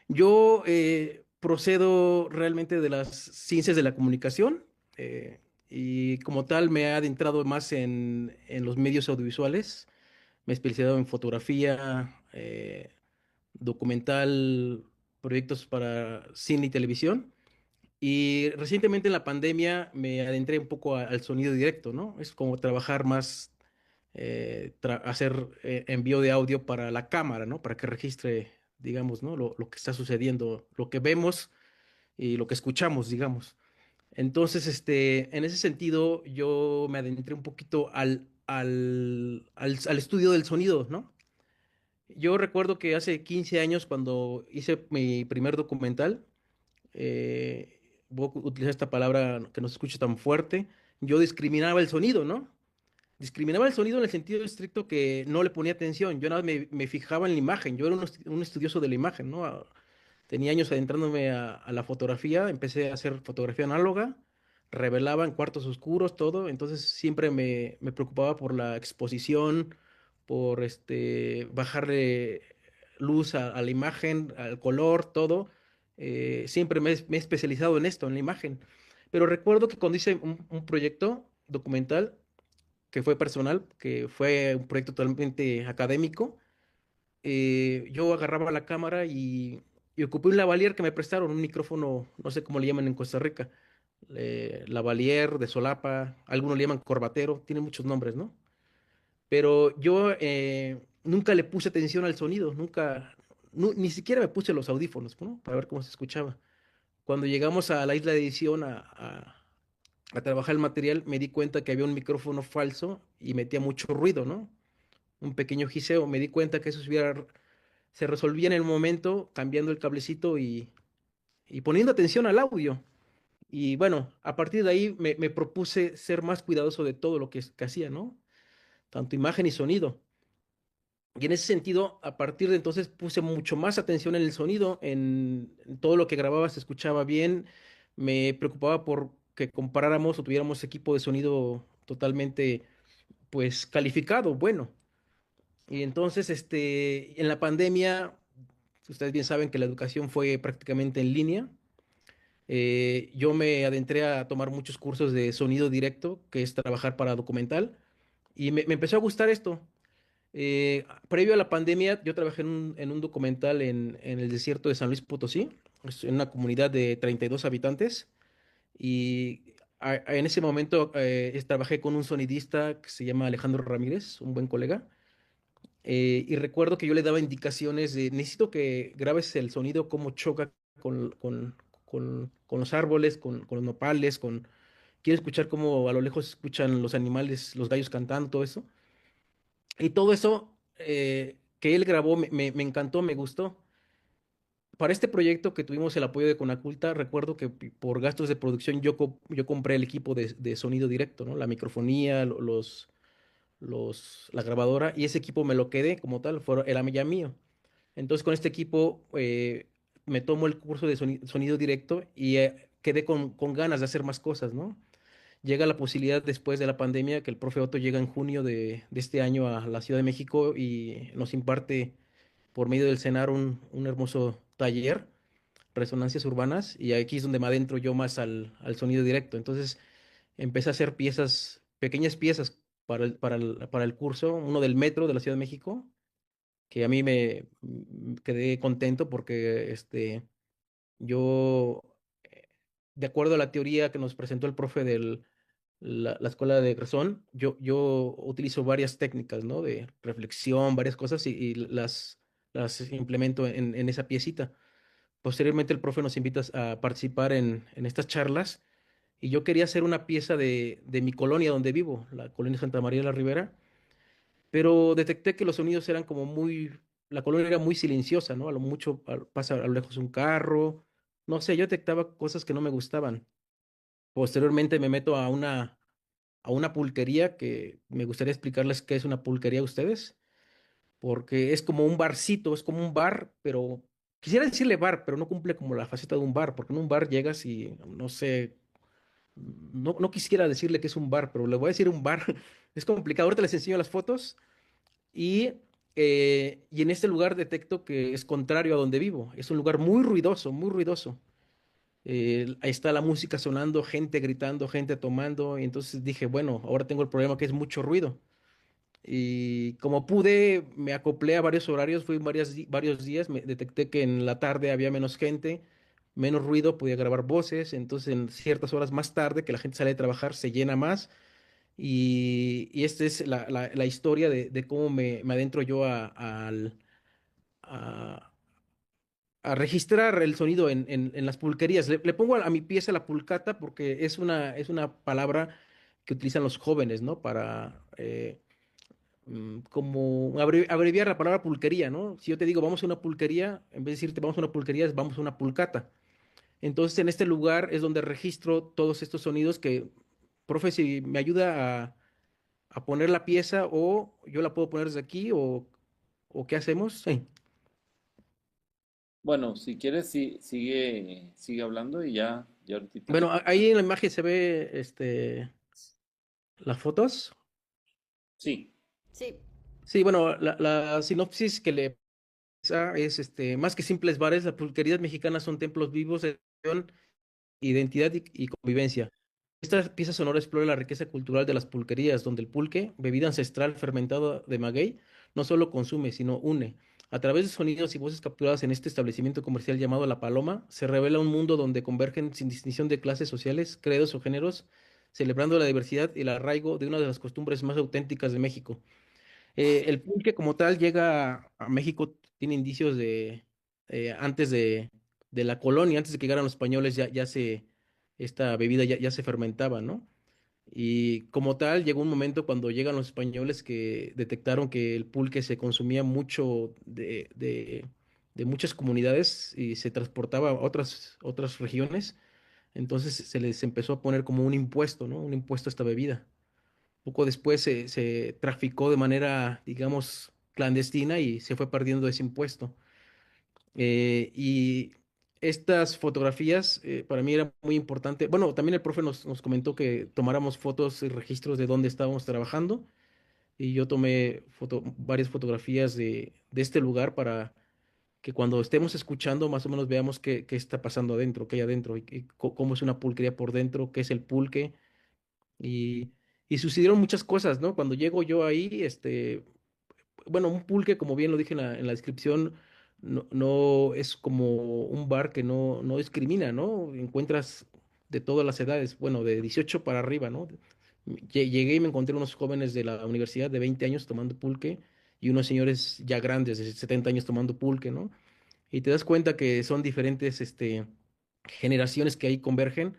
Yo procedo realmente de las ciencias de la comunicación y como tal me he adentrado más en los medios audiovisuales. Me he especializado en fotografía, documental, proyectos para cine y televisión. Y recientemente en la pandemia me adentré un poco al sonido directo, ¿no? Es como trabajar más, hacer envío de audio para la cámara, ¿no? Para que registre, digamos, ¿no? Lo que está sucediendo, lo que vemos y lo que escuchamos, digamos. Entonces, en ese sentido, yo me adentré un poquito al estudio del sonido, ¿no? Yo recuerdo que hace 15 años, cuando hice mi primer documental, voy a utilizar esta palabra que no se escuche tan fuerte, yo discriminaba el sonido, ¿no? Discriminaba el sonido en el sentido estricto que no le ponía atención, yo nada más me fijaba en la imagen, yo era un estudioso de la imagen, ¿no? Tenía años adentrándome a la fotografía, empecé a hacer fotografía análoga, revelaba en cuartos oscuros, todo, entonces siempre me preocupaba por la exposición, por bajarle luz a la imagen, al color, todo. Siempre me he especializado en esto, en la imagen. Pero recuerdo que cuando hice un proyecto documental, que fue personal, que fue un proyecto totalmente académico, yo agarraba la cámara y ocupé un lavalier que me prestaron, un micrófono, no sé cómo le llaman en Costa Rica, lavalier, de solapa, algunos le llaman corbatero, tiene muchos nombres, ¿no? Pero yo nunca le puse atención al sonido, nunca, ni siquiera me puse los audífonos, ¿no? Para ver cómo se escuchaba. Cuando llegamos a la isla de edición a trabajar el material, me di cuenta que había un micrófono falso y metía mucho ruido, ¿no? Un pequeño giseo. Me di cuenta que eso se resolvía en el momento cambiando el cablecito y poniendo atención al audio. Y bueno, a partir de ahí me propuse ser más cuidadoso de todo lo que hacía, ¿no? Tanto imagen y sonido. Y en ese sentido, a partir de entonces puse mucho más atención en el sonido, en todo lo que grababa se escuchaba bien. Me preocupaba por que comparáramos o tuviéramos equipo de sonido totalmente, pues, calificado, bueno. Y entonces, en la pandemia, ustedes bien saben que la educación fue prácticamente en línea. Yo me adentré a tomar muchos cursos de sonido directo, que es trabajar para documental, y me empezó a gustar esto. Previo a la pandemia, yo trabajé en un documental en el desierto de San Luis Potosí, en una comunidad de 32 habitantes, y en ese momento trabajé con un sonidista que se llama Alejandro Ramírez, un buen colega. Y recuerdo que yo le daba indicaciones de, necesito que grabes el sonido, cómo choca con los árboles, con los nopales, quiero escuchar cómo a lo lejos se escuchan los animales, los gallos cantando, todo eso. Y todo eso que él grabó me encantó, me gustó. Para este proyecto que tuvimos el apoyo de Conaculta, recuerdo que por gastos de producción yo compré el equipo de sonido directo, ¿no? La microfonía, la grabadora, y ese equipo me lo quedé como tal, era ya mío. Entonces con este equipo me tomo el curso de sonido directo y quedé con ganas de hacer más cosas, ¿no? Llega la posibilidad después de la pandemia que el profe Otto llega en junio de este año a la Ciudad de México y nos imparte por medio del CENAR un hermoso taller, resonancias urbanas, y aquí es donde me adentro yo más al sonido directo. Entonces empecé a hacer piezas, pequeñas piezas para el curso, uno del metro de la Ciudad de México, que a mí quedé contento porque yo, de acuerdo a la teoría que nos presentó el profe de la escuela de Gresón, yo utilizo varias técnicas, ¿no? De reflexión, varias cosas y las implemento en esa piecita. Posteriormente el profe nos invita a participar en estas charlas y yo quería hacer una pieza de mi colonia donde vivo, la colonia Santa María de la Ribera, pero detecté que los sonidos eran como la colonia era muy silenciosa, ¿no? A lo mucho pasa a lo lejos un carro, no sé, yo detectaba cosas que no me gustaban. Posteriormente me meto a una pulquería que me gustaría explicarles qué es una pulquería a ustedes, porque es como un barcito, es como un bar, pero quisiera decirle bar, pero no cumple como la faceta de un bar, porque en un bar llegas y no sé, no quisiera decirle que es un bar, pero le voy a decir un bar, es complicado. Ahorita les enseño las fotos y Y en este lugar detecto que es contrario a donde vivo. Es un lugar muy ruidoso, muy ruidoso. Ahí está la música sonando, gente gritando, gente tomando. Y entonces dije, bueno, ahora tengo el problema que es mucho ruido. Y como pude, me acoplé a varios horarios, fui varios días, me detecté que en la tarde había menos gente, menos ruido, podía grabar voces. Entonces en ciertas horas más tarde, que la gente sale de trabajar, se llena más. Y esta es la historia de cómo me adentro yo a, a registrar el sonido en las pulquerías. Le pongo a mi pieza la pulcata porque es una palabra que utilizan los jóvenes, ¿no? Para como abreviar la palabra pulquería, ¿no? Si yo te digo vamos a una pulquería, en vez de decirte vamos a una pulquería, es vamos a una pulcata. Entonces en este lugar es donde registro todos estos sonidos que, profe, si me ayuda a poner la pieza o yo la puedo poner desde aquí o ¿qué hacemos? Sí. Bueno, si quieres, sí, sigue hablando y ya ahorita. Bueno, ahí en la imagen se ve las fotos. Sí, Sí, Sí, bueno, la sinopsis que le da es más que simples bares, las pulquerías mexicanas son templos vivos de tradición, identidad y convivencia. Esta pieza sonora explora la riqueza cultural de las pulquerías, donde el pulque, bebida ancestral fermentada de maguey, no solo consume, sino une. A través de sonidos y voces capturadas en este establecimiento comercial llamado La Paloma, se revela un mundo donde convergen sin distinción de clases sociales, credos o géneros, celebrando la diversidad y el arraigo de una de las costumbres más auténticas de México. El pulque como tal llega a México, tiene indicios de antes de la colonia, antes de que llegaran los españoles, esta bebida ya se fermentaba, ¿no? Y como tal, llegó un momento cuando llegan los españoles que detectaron que el pulque se consumía mucho de muchas comunidades y se transportaba a otras regiones. Entonces se les empezó a poner como un impuesto, ¿no? Un impuesto a esta bebida. Poco después se traficó de manera, digamos, clandestina y se fue perdiendo ese impuesto. Y estas fotografías para mí era muy importante. Bueno, también el profe nos comentó que tomáramos fotos y registros de dónde estábamos trabajando y yo tomé varias fotografías de este lugar para que cuando estemos escuchando más o menos veamos qué está pasando adentro, qué hay adentro y cómo es una pulquería por dentro, qué es el pulque y, y sucedieron muchas cosas, ¿no? Cuando llego yo ahí, bueno, un pulque, como bien lo dije en la descripción, no es como un bar que no discrimina, ¿no? Encuentras de todas las edades, bueno, de 18 para arriba, ¿no? Llegué y me encontré unos jóvenes de la universidad de 20 años tomando pulque y unos señores ya grandes de 70 años tomando pulque, ¿no? Y te das cuenta que son diferentes, generaciones que ahí convergen,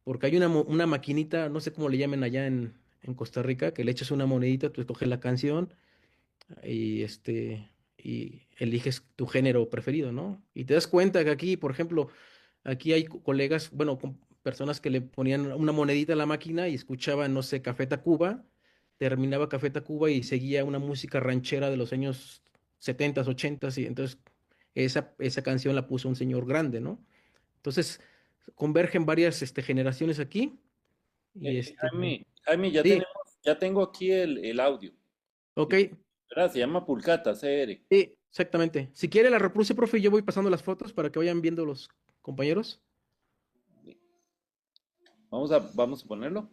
porque hay una maquinita, no sé cómo le llamen allá en Costa Rica, que le echas una monedita, tú escoges la canción y y eliges tu género preferido, ¿no? Y te das cuenta que aquí, por ejemplo, aquí hay colegas, bueno, personas que le ponían una monedita a la máquina y escuchaban, no sé, Café Tacuba, terminaba Café Tacuba y seguía una música ranchera de los años 70, 80, y entonces esa canción la puso un señor grande, ¿no? Entonces, convergen varias generaciones aquí y Jaime, sí, ya tengo aquí el audio. ok, Sí, ¿verdad? Se llama Pulcata, CR. sí, exactamente. Si quiere la reproduce, profe, y yo voy pasando las fotos para que vayan viendo los compañeros. Vamos a ponerlo.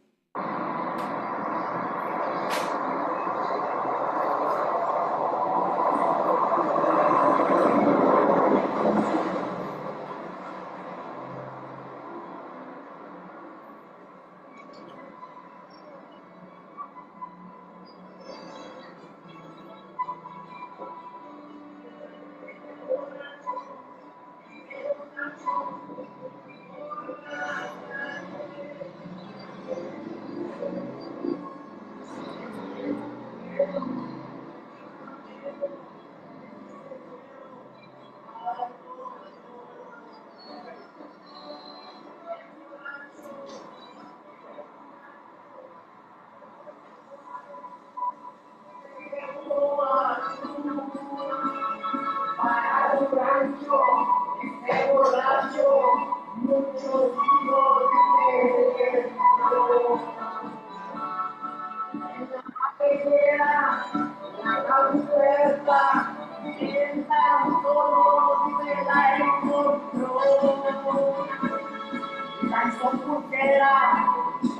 La computera,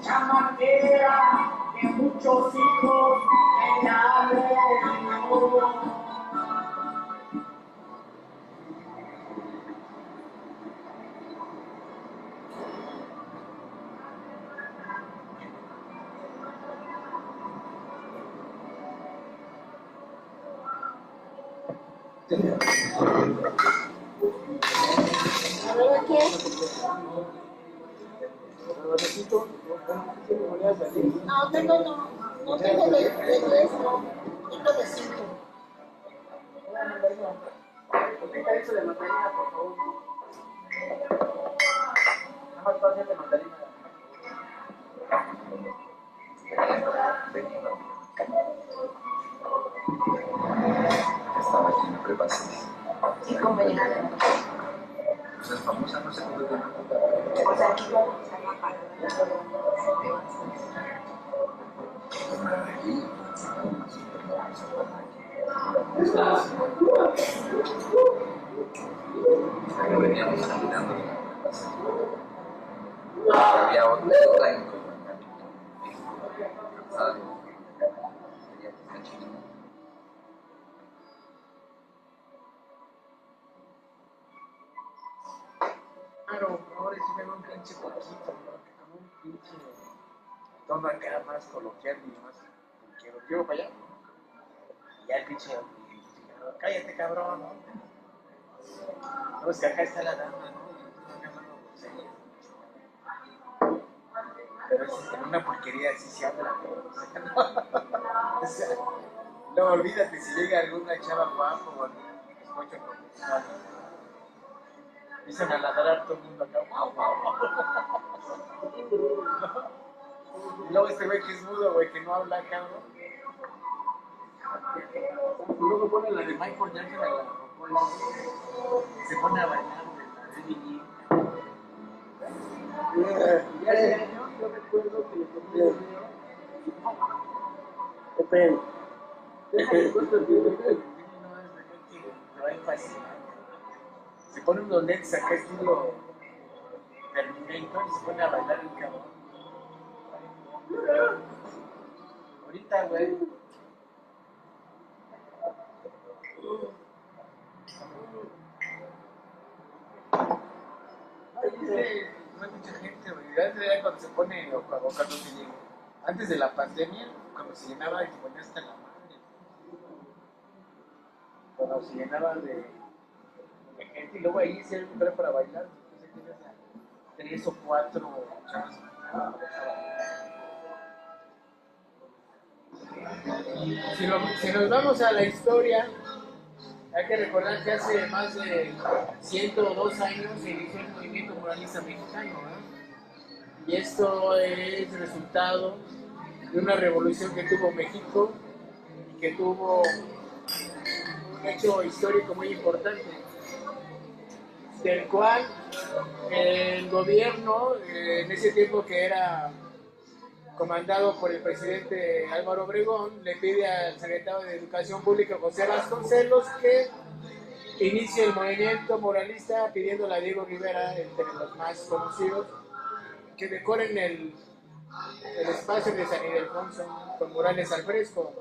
chamaquera, que muchos hijos ella le A ver, ¿a qué? No, tengo no, no tengo de 10, no, tengo de 5. Estaba aquí en prepa 6. Sí, compañera. Pues es famosa, no sé cómo te llama. Pues aquí vamos a llamar. Una de aquí, una super famosa. Que veníamos caminando de la prepa 6. Había otra en ¿sabes? Sería pues la chica. Claro, ahora sí me veo un pinche poquito, ¿no? Que como un pinche tono acá más coloquial y más quiero para allá. Y ya el pinche, cállate cabrón, ¿no? No, es que acá está la dama, ¿no? Y tú acá hablando groserías. Pero es en una porquería así se habla, ¿no? O sea, no, olvídate si llega alguna chava guapo o algún escucho profesional. Empiezan a ladrar todo el mundo acá. Wow, wow. Y luego este güey que es mudo, güey, que no habla, cabrón. Y luego pone la de Michael Jackson a la rocola. Se pone a bailar, güey, la de Billie. Y hace años yo recuerdo que le tomé un video. Depende. Déjale corto el video. No es de que te va a fascinar. Se pone unos lentes acá estilo Terminator y se pone a bailar el cabrón. Ahorita, güey. Ay, no hay mucha gente, güey. Ya cuando se pone, o cuando se llega. Antes de la pandemia, cuando se llenaba y se ponía hasta la madre. Cuando se llenaba de gente y luego ahí se era para bailar. Entonces tienes a 3 o 4 chavas. Si nos vamos a la historia, hay que recordar que hace más de 102 años se inició el movimiento muralista mexicano, ¿no? Y esto es resultado de una revolución que tuvo México y que tuvo un hecho histórico muy importante, del cual el gobierno, en ese tiempo que era comandado por el presidente Álvaro Obregón, le pide al secretario de Educación Pública, José Vasconcelos, que inicie el movimiento moralista pidiéndole a Diego Rivera, entre los más conocidos, que decoren el espacio de San Ildefonso con murales al fresco.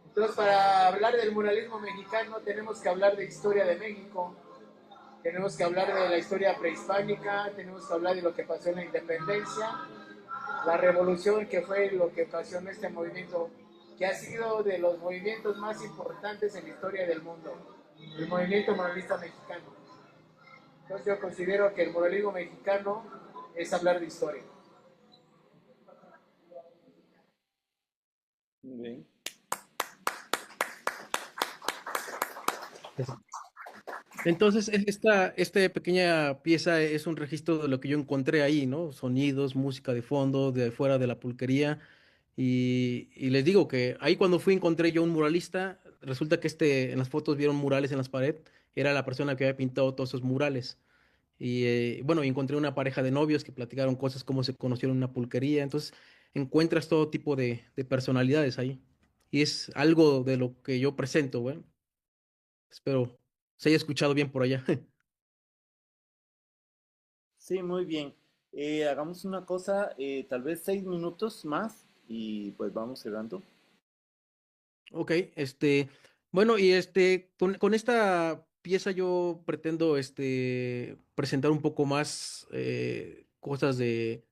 Entonces, para hablar del muralismo mexicano tenemos que hablar de historia de México, tenemos que hablar de la historia prehispánica, tenemos que hablar de lo que pasó en la independencia, la revolución que fue lo que ocasionó este movimiento, que ha sido de los movimientos más importantes en la historia del mundo, el movimiento muralista mexicano. Entonces yo considero que el muralismo mexicano es hablar de historia. Muy bien. Entonces, esta pequeña pieza es un registro de lo que yo encontré ahí, ¿no? Sonidos, música de fondo, de fuera de la pulquería. Y les digo que ahí cuando fui encontré yo un muralista. Resulta que en las fotos vieron murales en las paredes. Era la persona que había pintado todos esos murales. Y bueno, y encontré una pareja de novios que platicaron cosas, cómo se conocieron en una pulquería. Entonces, encuentras todo tipo de personalidades ahí. Y es algo de lo que yo presento, güey. Espero se haya escuchado bien por allá. Sí, muy bien. Hagamos una cosa, tal vez 6 minutos más y pues vamos cerrando. Ok, bueno, y con esta pieza yo pretendo, presentar un poco más cosas de,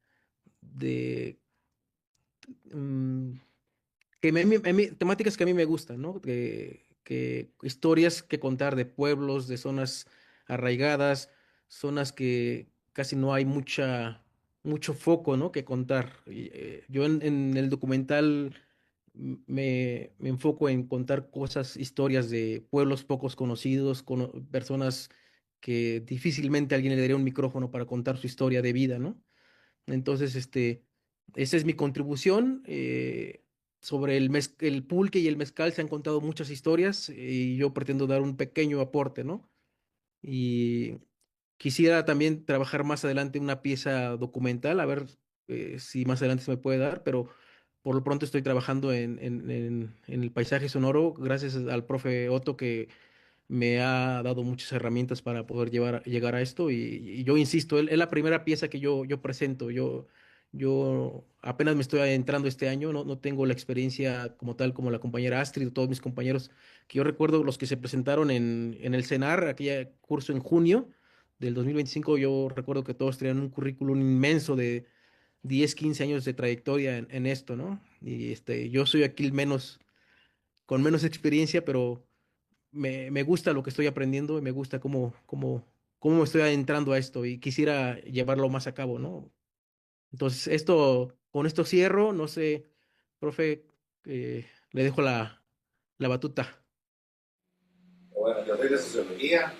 mm, temáticas que a mí me gustan, ¿no? Que historias que contar de pueblos, de zonas arraigadas, zonas que casi no hay mucho foco, ¿no? Que contar. Yo en el documental me enfoco en contar cosas, historias de pueblos pocos conocidos, personas que difícilmente alguien le daría un micrófono para contar su historia de vida, ¿no? Entonces, esa es mi contribución. Sobre el pulque y el mezcal se han contado muchas historias y yo pretendo dar un pequeño aporte, ¿no? Y quisiera también trabajar más adelante una pieza documental, a ver si más adelante se me puede dar, pero por lo pronto estoy trabajando en el paisaje sonoro, gracias al profe Otto que me ha dado muchas herramientas para poder llegar a esto y yo insisto, es la primera pieza que yo presento. Yo apenas me estoy adentrando este año, no tengo la experiencia como tal como la compañera Astrid o todos mis compañeros, que yo recuerdo los que se presentaron en el CENAR, aquel curso en junio del 2025. Yo recuerdo que todos tenían un currículum inmenso de 10 15 años de trayectoria en esto, ¿no? Y yo soy aquí con menos experiencia, pero me gusta lo que estoy aprendiendo y me gusta cómo me estoy adentrando a esto y quisiera llevarlo más a cabo, ¿no? Entonces, con esto cierro, no sé, profe, le dejo la batuta. Bueno, yo soy de sociología.